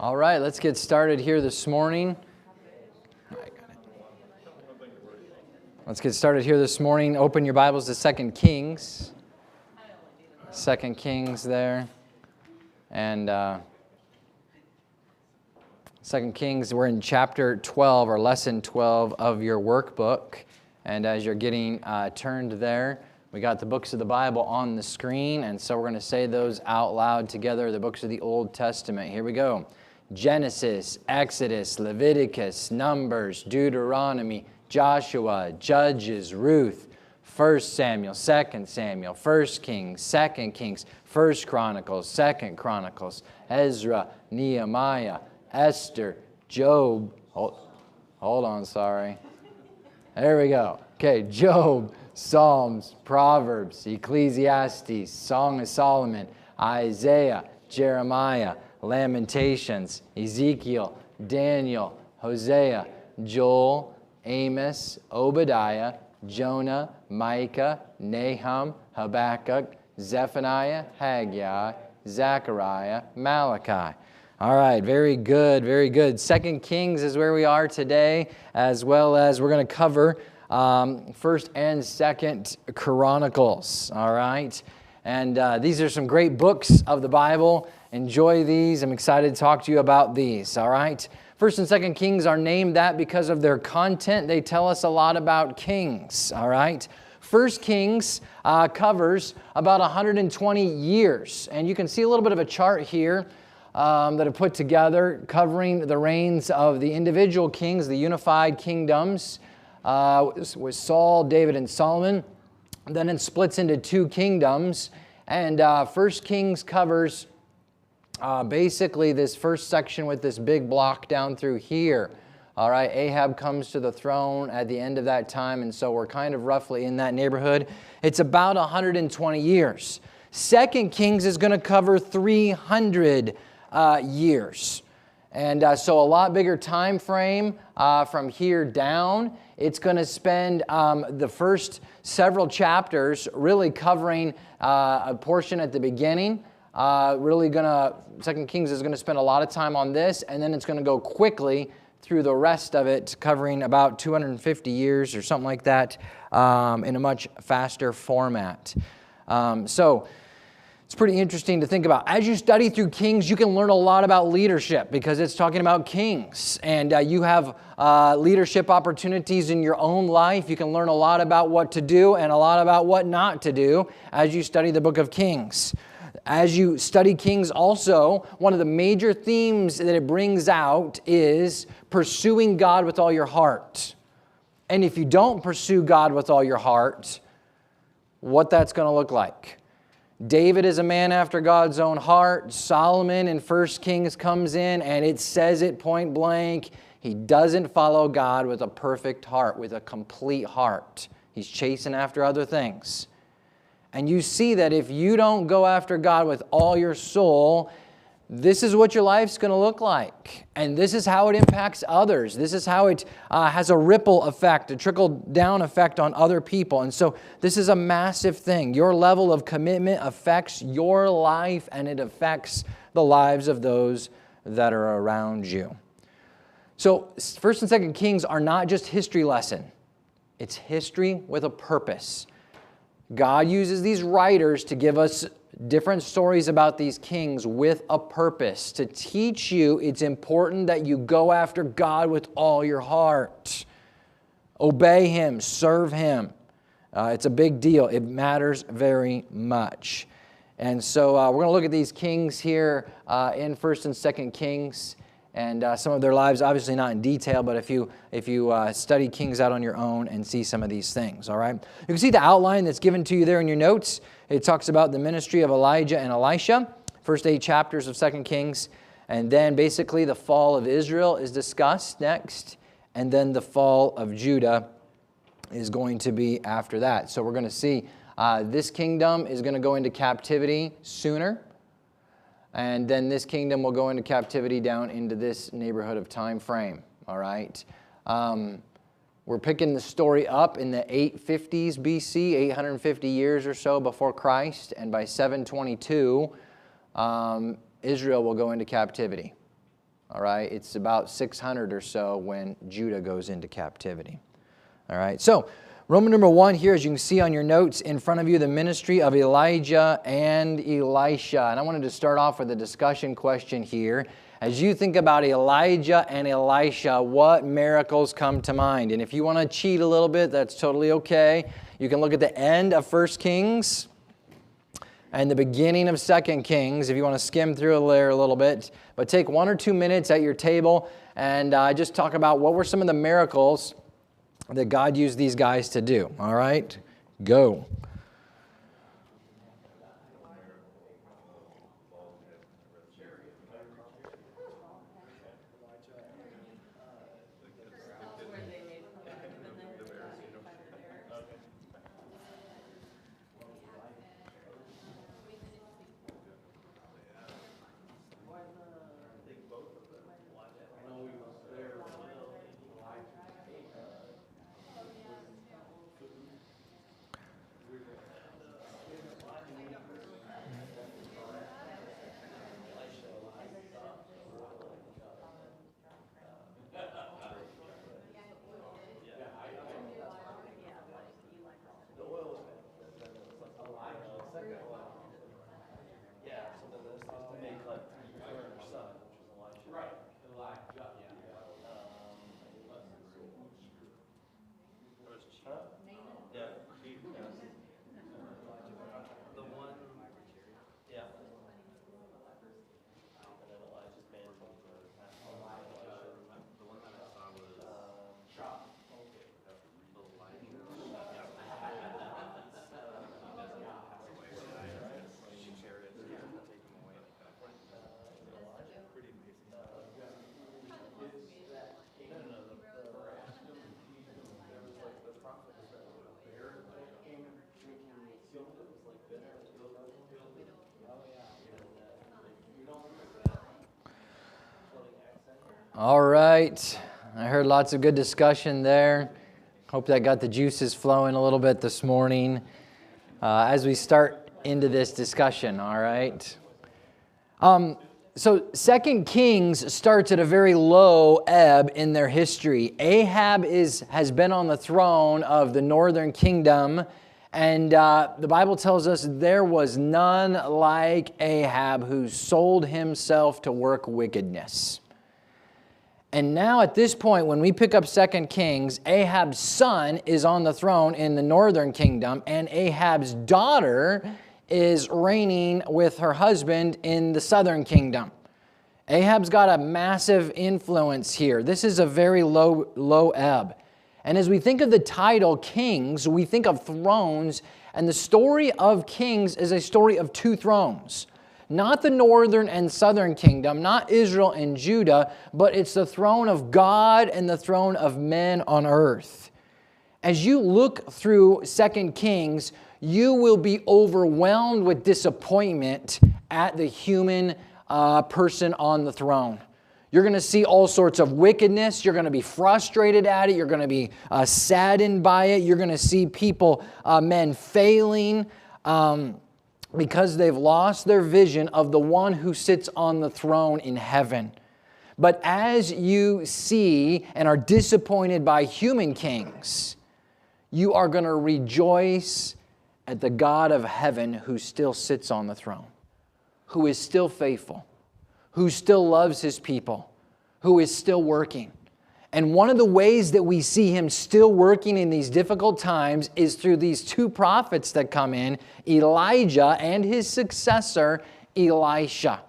All right, let's get started here this morning. Let's get started here this morning. Open your Bibles to 2 Kings. 2 Kings there. And 2 Kings, we're in chapter 12, or lesson 12 of your workbook. And as you're getting turned there, we got the books of the Bible on the screen. And so we're going to say those out loud together, the books of the Old Testament. Here we go. Genesis, Exodus, Leviticus, Numbers, Deuteronomy, Joshua, Judges, Ruth, 1 Samuel, 2 Samuel, 1 Kings, 2 Kings, 1 Chronicles, 2 Chronicles, Ezra, Nehemiah, Esther, Job. Hold on, sorry. There we go. Okay, Job, Psalms, Proverbs, Ecclesiastes, Song of Solomon, Isaiah, Jeremiah, Lamentations, Ezekiel, Daniel, Hosea, Joel, Amos, Obadiah, Jonah, Micah, Nahum, Habakkuk, Zephaniah, Haggai, Zechariah, Malachi. All right, very good, very good. 2 Kings is where we are today, as well as we're going to cover 1st and 2nd Chronicles. All right, and these are some great books of the Bible. Enjoy these. I'm excited to talk to you about these, all right? 1st and 2nd Kings are named that because of their content. They tell us a lot about kings, all right? 1st Kings covers about 120 years. And you can see a little bit of a chart here that I've put together covering the reigns of the individual kings, the unified kingdoms, with Saul, David, and Solomon. Then it splits into two kingdoms. And 1st Kings covers basically this first section with this big block down through here. All right, Ahab comes to the throne at the end of that time, and so we're kind of roughly in that neighborhood. It's about 120 years. 2 Kings is going to cover 300 years. And so a lot bigger time frame from here down. It's going to spend the first several chapters really covering a portion at the beginning. 2 Kings is going to spend a lot of time on this, and then it's going to go quickly through the rest of it, covering about 250 years or something like that in a much faster format. So it's pretty interesting to think about. As you study through Kings, you can learn a lot about leadership because it's talking about kings. And you have leadership opportunities in your own life. You can learn a lot about what to do and a lot about what not to do as you study the book of Kings. As you study Kings also, one of the major themes that it brings out is pursuing God with all your heart. And if you don't pursue God with all your heart, what that's going to look like. David is a man after God's own heart. Solomon in 1 Kings comes in and it says it point blank. He doesn't follow God with a perfect heart, with a complete heart. He's chasing after other things. And you see that if you don't go after God with all your soul, this is what your life's going to look like. And this is how it impacts others. This is how it has a ripple effect, a trickle-down effect on other people. And so this is a massive thing. Your level of commitment affects your life, and it affects the lives of those that are around you. So 1st and 2nd Kings are not just history lesson. It's history with a purpose. God uses these writers to give us different stories about these kings with a purpose. To teach you, it's important that you go after God with all your heart. Obey Him, serve Him. It's a big deal. It matters very much. And so we're going to look at these kings here in 1st and 2nd Kings. And some of their lives, obviously not in detail, but if you study Kings out on your own and see some of these things, all right? You can see the outline that's given to you there in your notes. It talks about the ministry of Elijah and Elisha, first 8 chapters of 2 Kings. And then basically the fall of Israel is discussed next. And then the fall of Judah is going to be after that. So we're going to see this kingdom is going to go into captivity sooner. And then this kingdom will go into captivity down into this neighborhood of time frame, all right? We're picking the story up in the 850s BC, 850 years or so before Christ, and by 722, Israel will go into captivity. All right, it's about 600 or so when Judah goes into captivity. All right, so Roman number 1 here, as you can see on your notes in front of you, the ministry of Elijah and Elisha. And I wanted to start off with a discussion question here. As you think about Elijah and Elisha, what miracles come to mind? And if you want to cheat a little bit, that's totally okay. You can look at the end of 1 Kings and the beginning of 2 Kings, if you want to skim through there a little bit. But take 1 or 2 minutes at your table and just talk about what were some of the miracles that God used these guys to do. All right? Go. All right. I heard lots of good discussion there. Hope that got the juices flowing a little bit this morning as we start into this discussion, all right? So 2 Kings starts at a very low ebb in their history. Ahab has been on the throne of the northern kingdom, and the Bible tells us there was none like Ahab who sold himself to work wickedness. And now at this point, when we pick up 2 Kings, Ahab's son is on the throne in the northern kingdom, and Ahab's daughter is reigning with her husband in the southern kingdom. Ahab's got a massive influence here. This is a very low ebb. And as we think of the title Kings, we think of thrones, and the story of Kings is a story of 2 thrones. Not the northern and southern kingdom, not Israel and Judah, but it's the throne of God and the throne of men on earth. As you look through 2 Kings, you will be overwhelmed with disappointment at the human person on the throne. You're going to see all sorts of wickedness. You're going to be frustrated at it. You're going to be saddened by it. You're going to see people, men failing, because they've lost their vision of the one who sits on the throne in heaven. But as you see and are disappointed by human kings, you are going to rejoice at the God of heaven who still sits on the throne, who is still faithful, who still loves his people, who is still working. And one of the ways that we see him still working in these difficult times is through these 2 prophets that come in, Elijah and his successor, Elisha.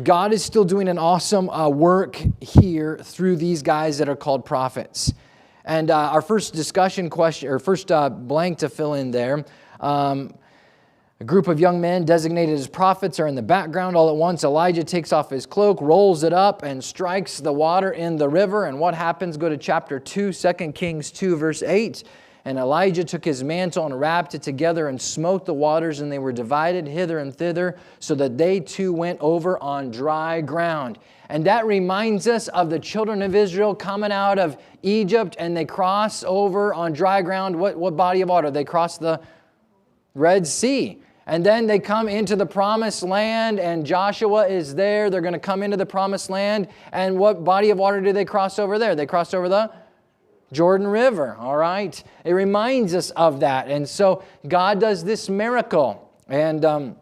God is still doing an awesome work here through these guys that are called prophets. And our first discussion question, or first blank to fill in there, a group of young men designated as prophets are in the background. All at once, Elijah takes off his cloak, rolls it up, and strikes the water in the river. And what happens? Go to chapter 2, 2 Kings 2, verse 8. And Elijah took his mantle and wrapped it together and smote the waters, and they were divided hither and thither, so that they too went over on dry ground. And that reminds us of the children of Israel coming out of Egypt, and they cross over on dry ground. What body of water? They cross the Red Sea. And then they come into the promised land, and Joshua is there. They're going to come into the promised land. And what body of water do they cross over there? They cross over the Jordan River, all right? It reminds us of that. And so God does this miracle. And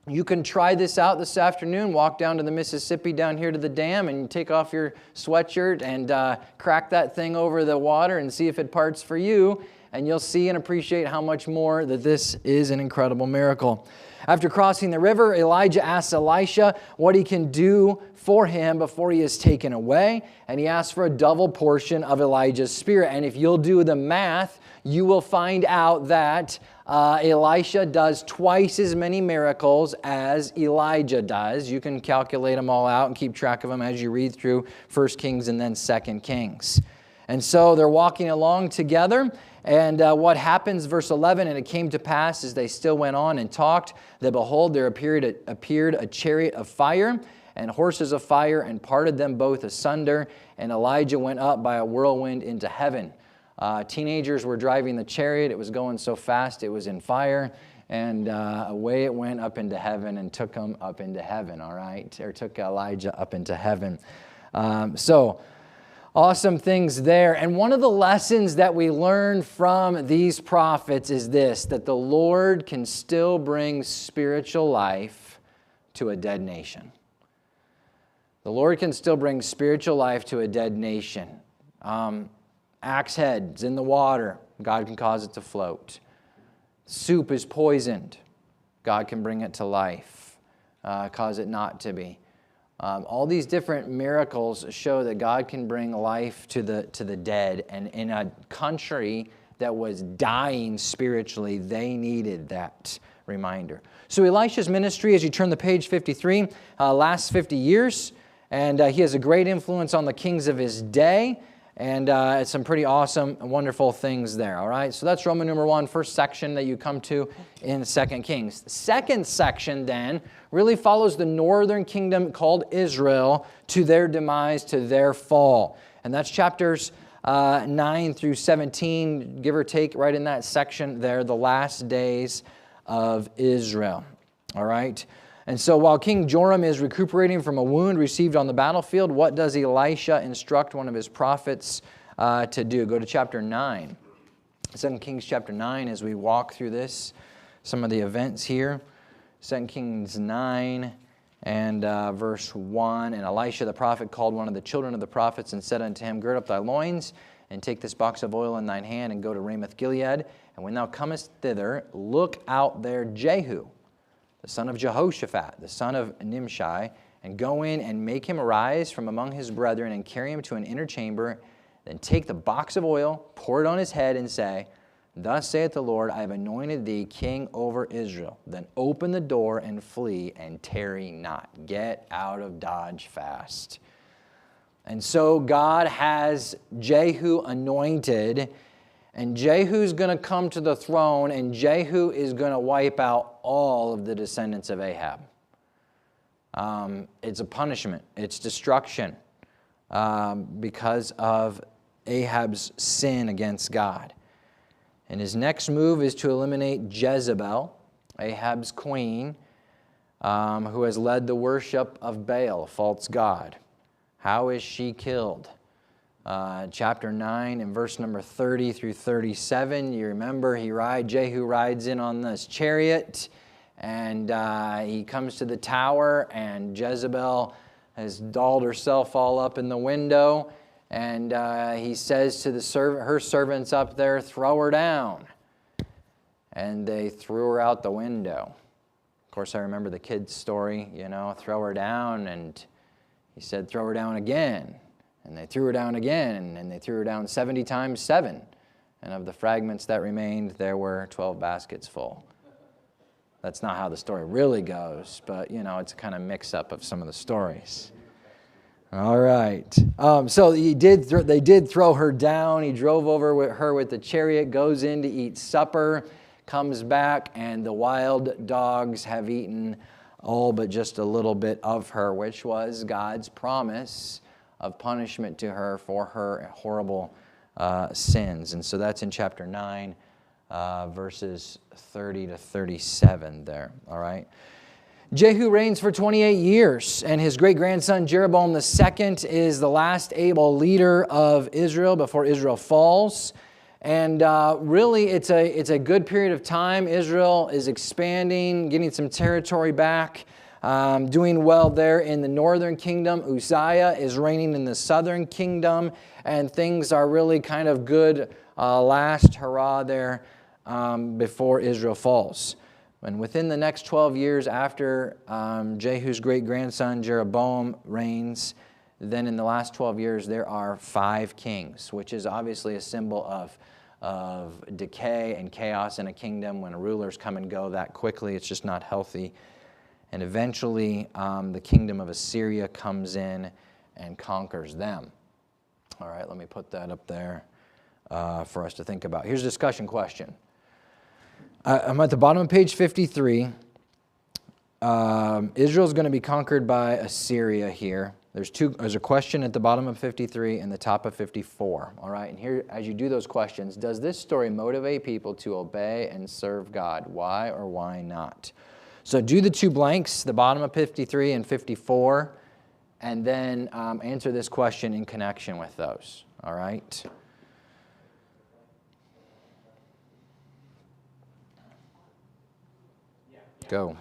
you can try this out this afternoon. Walk down to the Mississippi down here to the dam and take off your sweatshirt and crack that thing over the water and see if it parts for you. And you'll see and appreciate how much more that this is an incredible miracle. After crossing the river, Elijah asks Elisha what he can do for him before he is taken away. And he asks for a double portion of Elijah's spirit. And if you'll do the math, you will find out that Elisha does twice as many miracles as Elijah does. You can calculate them all out and keep track of them as you read through 1 Kings and then 2 Kings. And so they're walking along together. And what happens, verse 11, and it came to pass as they still went on and talked, that behold, there appeared a chariot of fire and horses of fire, and parted them both asunder. And Elijah went up by a whirlwind into heaven. Teenagers were driving the chariot. It was going so fast it was in fire. And away it went up into heaven and took him up into heaven, all right? Or took Elijah up into heaven. Awesome things there. And one of the lessons that we learn from these prophets is this, that the Lord can still bring spiritual life to a dead nation. The Lord can still bring spiritual life to a dead nation. Axe heads in the water, God can cause it to float. Soup is poisoned, God can bring it to life, cause it not to be. All these different miracles show that God can bring life to the dead. And in a country that was dying spiritually, they needed that reminder. So Elisha's ministry, as you turn the page 53, lasts 50 years. And he has a great influence on the kings of his day. And it's some pretty awesome and wonderful things there, all right? So that's Roman numeral 1, first section that you come to in 2 Kings. The second section then really follows the northern kingdom called Israel to their demise, to their fall. And that's chapters 9 through 17, give or take, right in that section there, the last days of Israel, all right? And so while King Joram is recuperating from a wound received on the battlefield, what does Elisha instruct one of his prophets to do? Go to chapter 9. 2 Kings chapter 9 as we walk through this, some of the events here. 2 Kings 9 and verse 1. And Elisha the prophet called one of the children of the prophets and said unto him, Gird up thy loins, and take this box of oil in thine hand, and go to Ramoth Gilead. And when thou comest thither, look out there Jehu, the son of Jehoshaphat, the son of Nimshi, and go in and make him arise from among his brethren, and carry him to an inner chamber. Then take the box of oil, pour it on his head, and say, Thus saith the Lord, I have anointed thee king over Israel. Then open the door and flee, and tarry not. Get out of Dodge fast. And so God has Jehu anointed, and Jehu's going to come to the throne, and Jehu is going to wipe out all of the descendants of Ahab. It's a punishment. It's destruction because of Ahab's sin against God. And his next move is to eliminate Jezebel, Ahab's queen, who has led the worship of Baal, false god. How is she killed? Chapter 9 and verse number 30 through 37. You remember Jehu rides in on this chariot, and he comes to the tower, and Jezebel has dolled herself all up in the window, and he says to her servants up there, throw her down. And they threw her out the window. Of course, I remember the kid's story, throw her down, and he said, throw her down again. And they threw her down again, and they threw her down 70 times 7. And of the fragments that remained, there were 12 baskets full. That's not how the story really goes, but, it's a kind of mix-up of some of the stories. All right. So they did throw her down. He drove over with her with the chariot, goes in to eat supper, comes back, and the wild dogs have eaten all but just a little bit of her, which was God's promise of punishment to her for her horrible sins. And so that's in chapter 9 verses 30 to 37 there, all right? Jehu reigns for 28 years, and his great-grandson Jeroboam II is the last able leader of Israel before Israel falls. And really, it's a good period of time. Israel is expanding, getting some territory back, doing well there in the northern kingdom. Uzziah is reigning in the southern kingdom, and things are really kind of good last hurrah there before Israel falls. And within the next 12 years after Jehu's great-grandson Jeroboam reigns, then in the last 12 years there are 5 kings, which is obviously a symbol of decay and chaos in a kingdom. When rulers come and go that quickly, it's just not healthy. And eventually the kingdom of Assyria comes in and conquers them. All right, let me put that up there for us to think about. Here's a discussion question. I'm at the bottom of page 53. Israel's going to be conquered by Assyria here. There's a question at the bottom of 53 and the top of 54. All right, and here, as you do those questions, does this story motivate people to obey and serve God? Why or why not? So do the 2 blanks, the bottom of 53 and 54, and then answer this question in connection with those. All right. Go.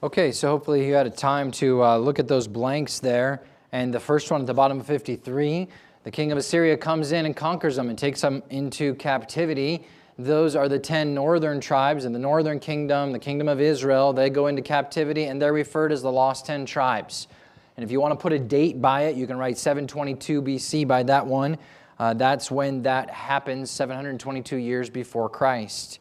Okay, so hopefully you had a time to look at those blanks there. And the first one at the bottom of 53, the king of Assyria comes in and conquers them and takes them into captivity. Those are the 10 northern tribes in the northern kingdom, the kingdom of Israel. They go into captivity, and they're referred as the lost 10 tribes. And if you want to put a date by it, you can write 722 BC by that one. That's when that happens, 722 years before Christ.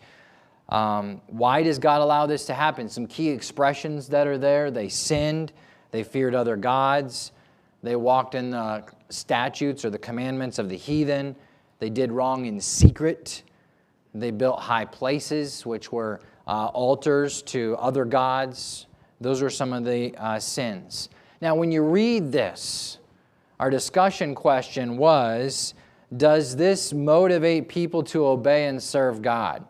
Why does God allow this to happen? Some key expressions that are there. They sinned. They feared other gods. They walked in the statutes or the commandments of the heathen. They did wrong in secret. They built high places, which were altars to other gods. Those were some of the sins. Now, when you read this, our discussion question was, does this motivate people to obey and serve God?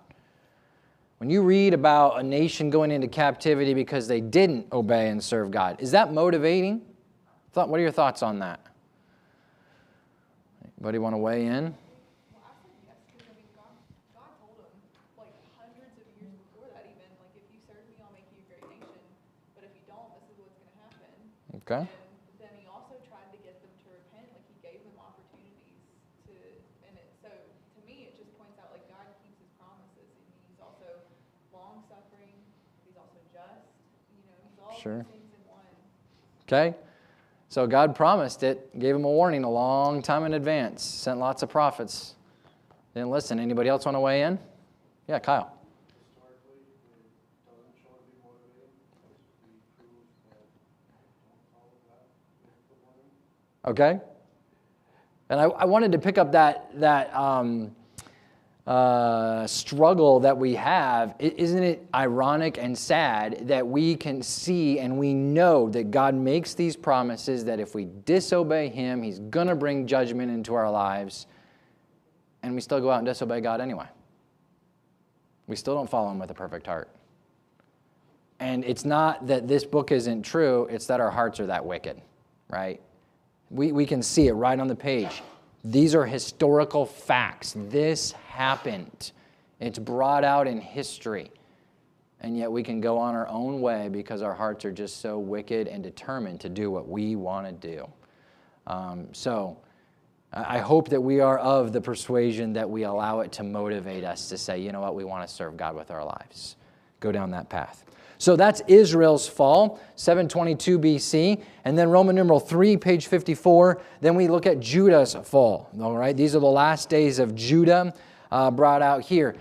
When you read about a nation going into captivity because they didn't obey and serve God, is that motivating? What are your thoughts on that? Anybody want to weigh in? Okay. And then he also tried to get them to repent. Like, he gave them opportunities to, so to me, it just points out, like, God keeps his promises. And he's also long-suffering. He's also just. He's all Sure. these things in one. Okay. So God promised it, gave him a warning a long time in advance, sent lots of prophets. Didn't listen. Anybody else want to weigh in? Yeah, Kyle. Historically, it doesn't show to be motivating because we prove that don't follow that with the warning. Okay. And I wanted to pick up that struggle that we have. Isn't it ironic and sad that we can see and we know that God makes these promises that if we disobey him, he's going to bring judgment into our lives, and we still go out and disobey God anyway. We still don't follow him with a perfect heart. And it's not that this book isn't true, it's that our hearts are that wicked, right? We can see it right on the page. These are historical facts. This happened. It's brought out in history. And yet we can go on our own way because our hearts are just so wicked and determined to do what we want to do. So I hope that we are of the persuasion that we allow it to motivate us to say, you know what, we want to serve God with our lives. Go down that path. So that's Israel's fall, 722 BC. And then Roman numeral 3, page 54. Then we look at Judah's fall. All right, these are the last days of Judah brought out here.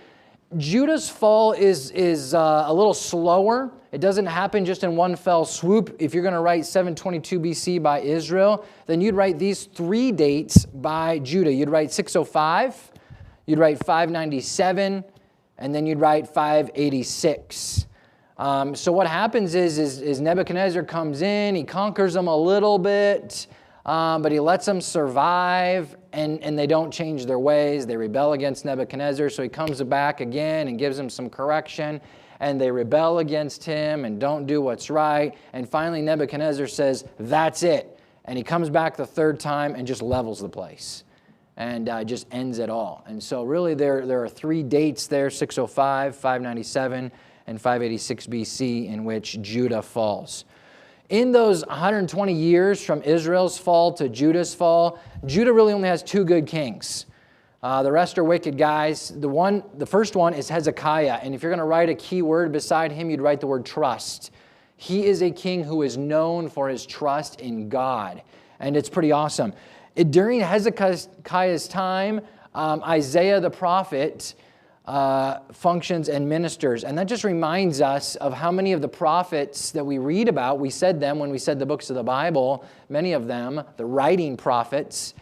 Judah's fall is a little slower. It doesn't happen just in one fell swoop. If you're going to write 722 BC by Israel, then you'd write these 3 dates by Judah. You'd write 605, you'd write 597, and then you'd write 586. So what happens is Nebuchadnezzar comes in, he conquers them a little bit, but he lets them survive, and they don't change their ways. They rebel against Nebuchadnezzar, so he comes back again and gives them some correction, and they rebel against him and don't do what's right. And finally Nebuchadnezzar says, that's it. And he comes back the 3rd time and just levels the place and just ends it all. And so really there are 3 dates there, 605, 597, and 586 BC in which Judah falls. In those 120 years from Israel's fall to Judah's fall, Judah really only has 2 good kings. The rest are wicked guys. The first one is Hezekiah, and if you're going to write a key word beside him, you'd write the word trust. He is a king who is known for his trust in God, and it's pretty awesome. During Hezekiah's time, Isaiah the prophet functions and ministers. And that just reminds us of how many of the prophets that we read about, we said them when we said the books of the Bible, many of them, the writing prophets,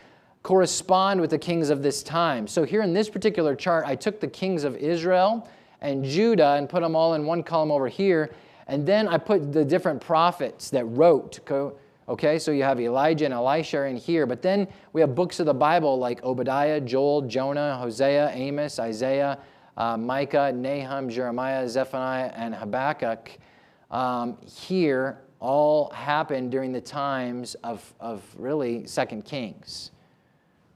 correspond with the kings of this time. So here in this particular chart, I took the kings of Israel and Judah and put them all in one column over here. And then I put the different prophets that wrote. Okay, so you have Elijah and Elisha in here. But then we have books of the Bible like Obadiah, Joel, Jonah, Hosea, Amos, Isaiah, Micah, Nahum, Jeremiah, Zephaniah, and Habakkuk. Here all happened during the times of really 2 Kings.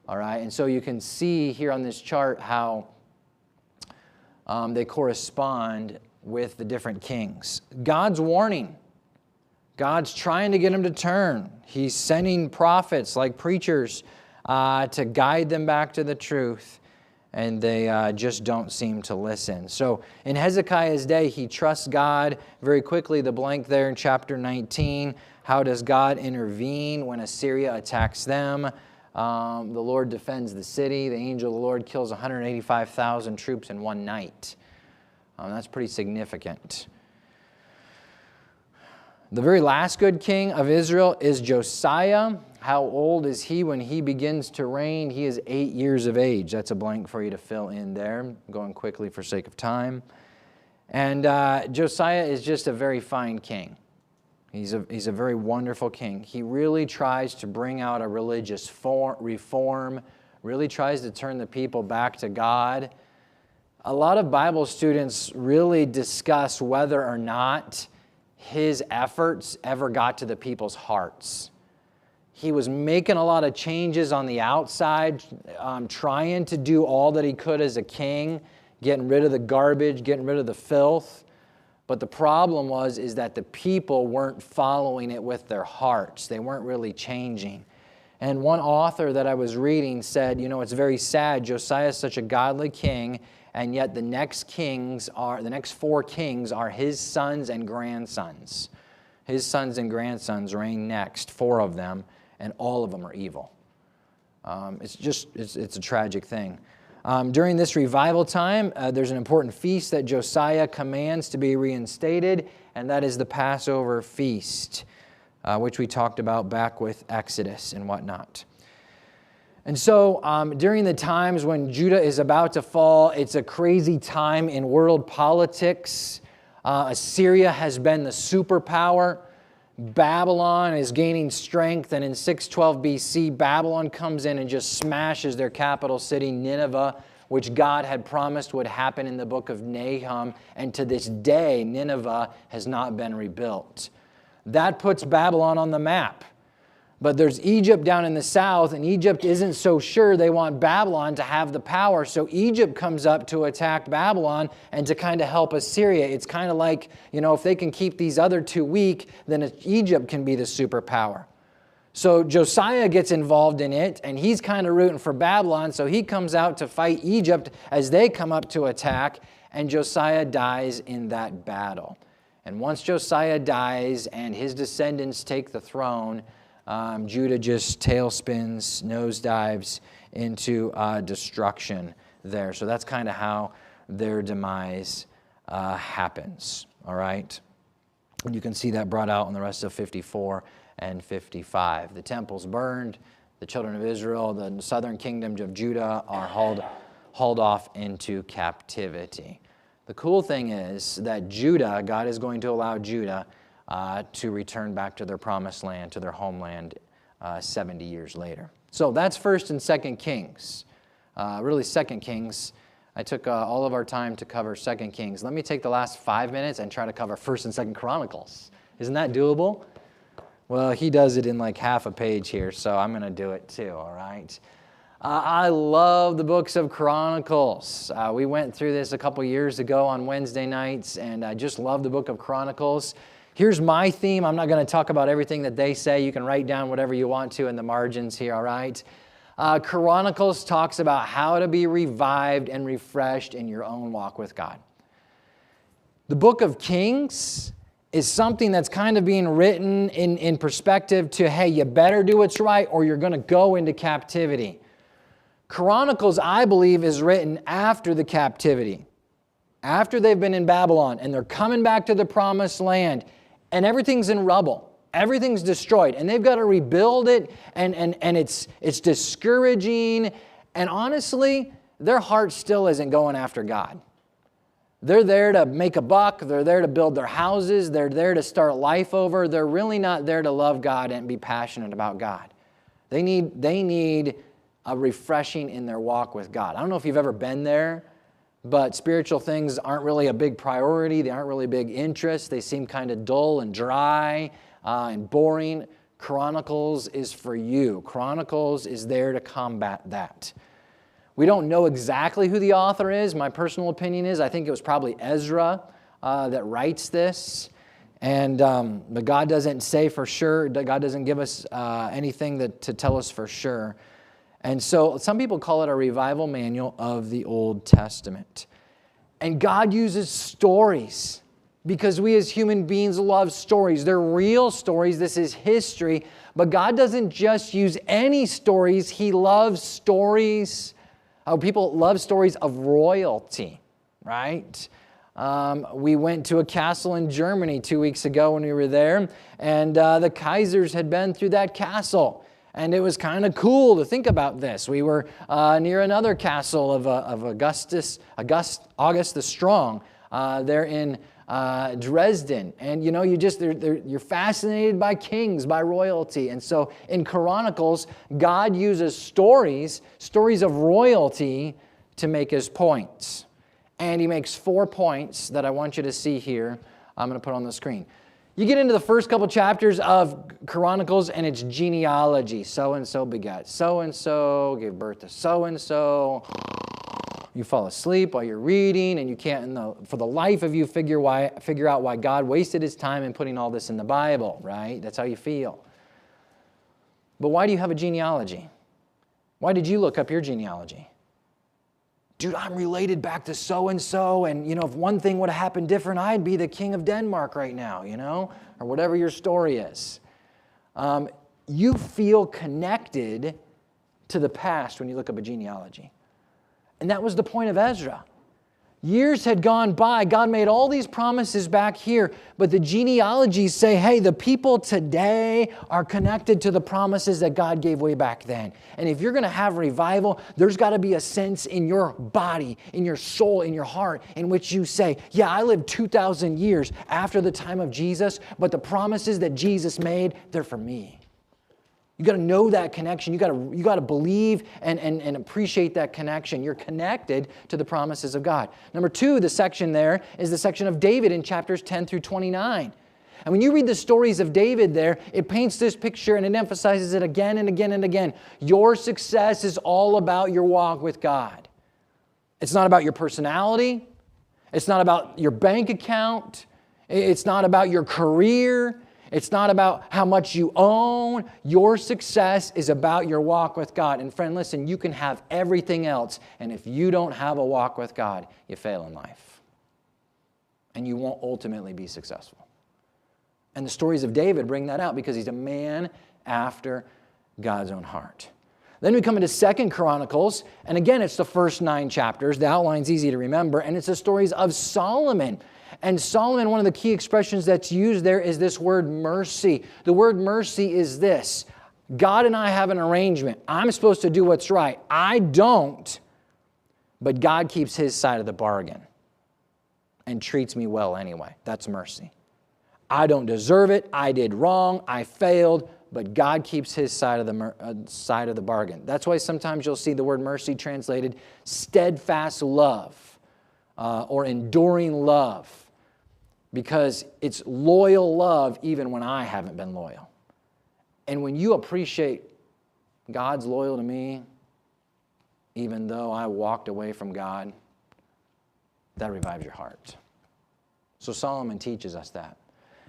All right, and so you can see here on this chart how they correspond with the different kings. God's warning. God's trying to get them to turn. He's sending prophets like preachers to guide them back to the truth, and they just don't seem to listen. So in Hezekiah's day, he trusts God. Very quickly, the blank there in chapter 19, how does God intervene when Assyria attacks them? The Lord defends the city. The angel of the Lord kills 185,000 troops in one night. That's pretty significant. The very last good king of Israel is Josiah. How old is he when he begins to reign? He is 8 years of age. That's a blank for you to fill in there. I'm going quickly for sake of time. And Josiah is just a very fine king. He's a very wonderful king. He really tries to bring out a religious reform, really tries to turn the people back to God. A lot of Bible students really discuss whether or not his efforts ever got to the people's hearts. He was making a lot of changes on the outside, trying to do all that he could as a king, getting rid of the garbage, getting rid of the filth. But the problem is that the people weren't following it with their hearts. They weren't really changing. And one author that I was reading said, it's very sad. Josiah is such a godly king, and yet the next 4 kings are his sons and grandsons. His sons and grandsons reign next, 4 of them, and all of them are evil. It's a tragic thing. During this revival time, there's an important feast that Josiah commands to be reinstated, and that is the Passover feast, which we talked about back with Exodus and whatnot. And so during the times when Judah is about to fall, it's a crazy time in world politics. Assyria has been the superpower. Babylon is gaining strength, and in 612 BC, Babylon comes in and just smashes their capital city, Nineveh, which God had promised would happen in the book of Nahum, and to this day, Nineveh has not been rebuilt. That puts Babylon on the map. But there's Egypt down in the south, and Egypt isn't so sure they want Babylon to have the power. So Egypt comes up to attack Babylon and to kind of help Assyria. It's kind of like, if they can keep these other 2 weak, then Egypt can be the superpower. So Josiah gets involved in it, and he's kind of rooting for Babylon. So he comes out to fight Egypt as they come up to attack, and Josiah dies in that battle. And once Josiah dies and his descendants take the throne, Judah just tailspins, nosedives into destruction there. So that's kind of how their demise happens, all right? And you can see that brought out in the rest of 54 and 55. The temple's burned. The children of Israel, the southern kingdom of Judah, are hauled off into captivity. The cool thing is that God is going to allow Judah to return back to their promised land, to their homeland 70 years later. So that's 1st and 2nd Kings. Really 2nd Kings. I took all of our time to cover 2nd Kings. Let me take the last 5 minutes and try to cover 1st and 2nd Chronicles. Isn't that doable? Well, he does it in like half a page here, so I'm going to do it too, all right? I love the books of Chronicles. We went through this a couple years ago on Wednesday nights, and I just love the book of Chronicles. Here's my theme. I'm not going to talk about everything that they say. You can write down whatever you want to in the margins here, all right? Chronicles talks about how to be revived and refreshed in your own walk with God. The book of Kings is something that's kind of being written in perspective to, hey, you better do what's right or you're going to go into captivity. Chronicles, I believe, is written after the captivity, after they've been in Babylon and they're coming back to the promised land and everything's in rubble. Everything's destroyed and they've got to rebuild it and it's discouraging. And honestly, their heart still isn't going after God. They're there to make a buck. They're there to build their houses. They're there to start life over. They're really not there to love God and be passionate about God. They need a refreshing in their walk with God. I don't know if you've ever been there, but spiritual things aren't really a big priority. They aren't really big interest. They seem kind of dull and dry and boring. Chronicles is for you. Chronicles is there to combat that. We don't know exactly who the author is. My personal opinion is I think it was probably Ezra that writes this. But God doesn't say for sure. God doesn't give us anything to tell us for sure. And so some people call it a revival manual of the Old Testament. And God uses stories because we as human beings love stories. They're real stories. This is history. But God doesn't just use any stories. He loves stories. People love stories of royalty, right? We went to a castle in Germany 2 weeks ago when we were there, and the Kaisers had been through that castle. And it was kind of cool to think about this. We were near another castle of August the Strong there in Dresden. And you're fascinated by kings, by royalty. And so in Chronicles, God uses stories of royalty to make his points. And he makes 4 points that I want you to see here. I'm going to put on the screen. You get into the first couple chapters of Chronicles and it's genealogy. So-and-so begat so-and-so, gave birth to so-and-so. You fall asleep while you're reading, and you can't, for the life of you, figure out why God wasted His time in putting all this in the Bible, right? That's how you feel. But why do you have a genealogy? Why did you look up your genealogy? Dude, I'm related back to so-and-so, and, if one thing would have happened different, I'd be the king of Denmark right now, or whatever your story is. You feel connected to the past when you look up a genealogy. And that was the point of Ezra. Years had gone by. God made all these promises back here, but the genealogies say, hey, the people today are connected to the promises that God gave way back then. And if you're going to have revival, there's got to be a sense in your body, in your soul, in your heart, in which you say, yeah, I lived 2,000 years after the time of Jesus, but the promises that Jesus made, they're for me. You got to know that connection. You got to believe and appreciate that connection. You're connected to the promises of God. Number 2, the section there is the section of David in chapters 10 through 29. And when you read the stories of David there, it paints this picture and it emphasizes it again and again and again. Your success is all about your walk with God. It's not about your personality. It's not about your bank account. It's not about your career. It's not about how much you own. Your success is about your walk with God. And friend, listen, you can have everything else, and if you don't have a walk with God, you fail in life. And you won't ultimately be successful. And the stories of David bring that out because he's a man after God's own heart. Then we come into 2 Chronicles, and again, it's the first 9 chapters. The outline's easy to remember, and it's the stories of Solomon. And Solomon, one of the key expressions that's used there is this word mercy. The word mercy is this. God and I have an arrangement. I'm supposed to do what's right. I don't, but God keeps His side of the bargain and treats me well anyway. That's mercy. I don't deserve it. I did wrong. I failed, but God keeps His side of the bargain. That's why sometimes you'll see the word mercy translated steadfast love or enduring love. Because it's loyal love even when I haven't been loyal. And when you appreciate God's loyal to me, even though I walked away from God, that revives your heart. So Solomon teaches us that.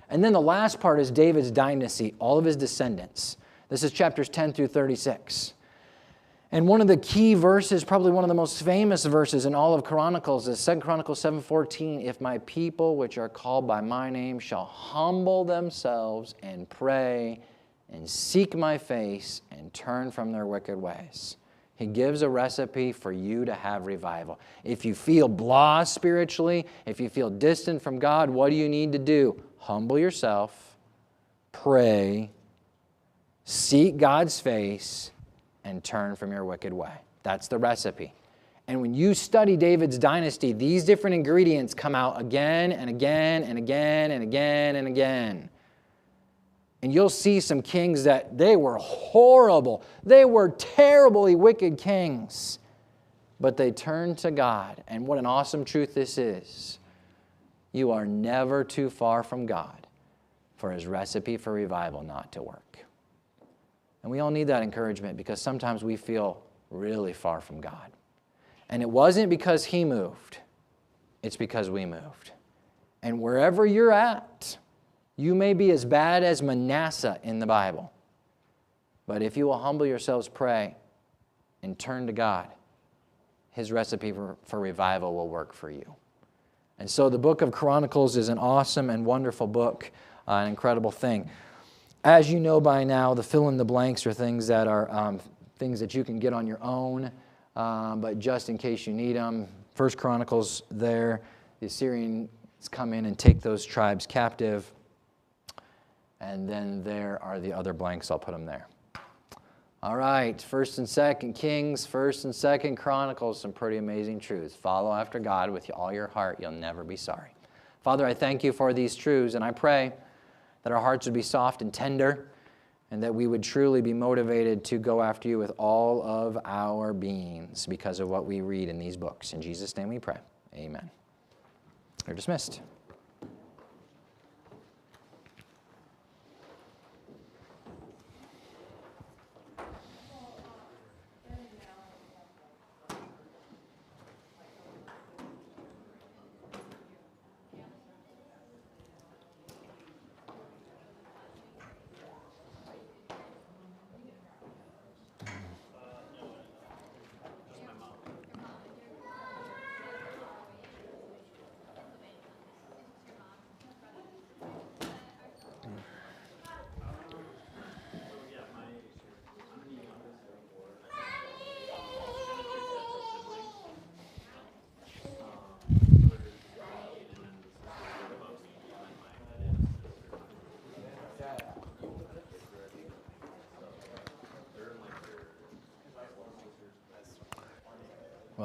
And then the last part is David's dynasty, all of his descendants. This is chapters 10 through 36. And one of the key verses, probably one of the most famous verses in all of Chronicles is 2 Chronicles 7:14. If my people, which are called by my name, shall humble themselves and pray and seek my face and turn from their wicked ways. He gives a recipe for you to have revival. If you feel blah spiritually, if you feel distant from God, what do you need to do? Humble yourself, pray, seek God's face, and turn from your wicked way. That's the recipe. And when you study David's dynasty, these different ingredients come out again and again and again and again and again. And you'll see some kings that they were horrible. They were terribly wicked kings. But they turned to God. And what an awesome truth this is. You are never too far from God for His recipe for revival not to work. And we all need that encouragement because sometimes we feel really far from God. And it wasn't because He moved. It's because we moved. And wherever you're at, you may be as bad as Manasseh in the Bible. But if you will humble yourselves, pray, and turn to God, His recipe for revival will work for you. And so the book of Chronicles is an awesome and wonderful book, an incredible thing. As you know by now, the fill-in-the-blanks are things that you can get on your own, but just in case you need them. 1 Chronicles there, the Assyrians come in and take those tribes captive. And then there are the other blanks. I'll put them there. All right, 1st and 2nd Kings, 1st and 2nd Chronicles, some pretty amazing truths. Follow after God with all your heart. You'll never be sorry. Father, I thank you for these truths, and I pray that our hearts would be soft and tender, and that we would truly be motivated to go after you with all of our beings because of what we read in these books. In Jesus' name we pray. Amen. You're dismissed.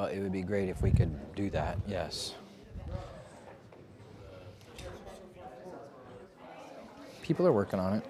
Well, it would be great if we could do that, yes. People are working on it.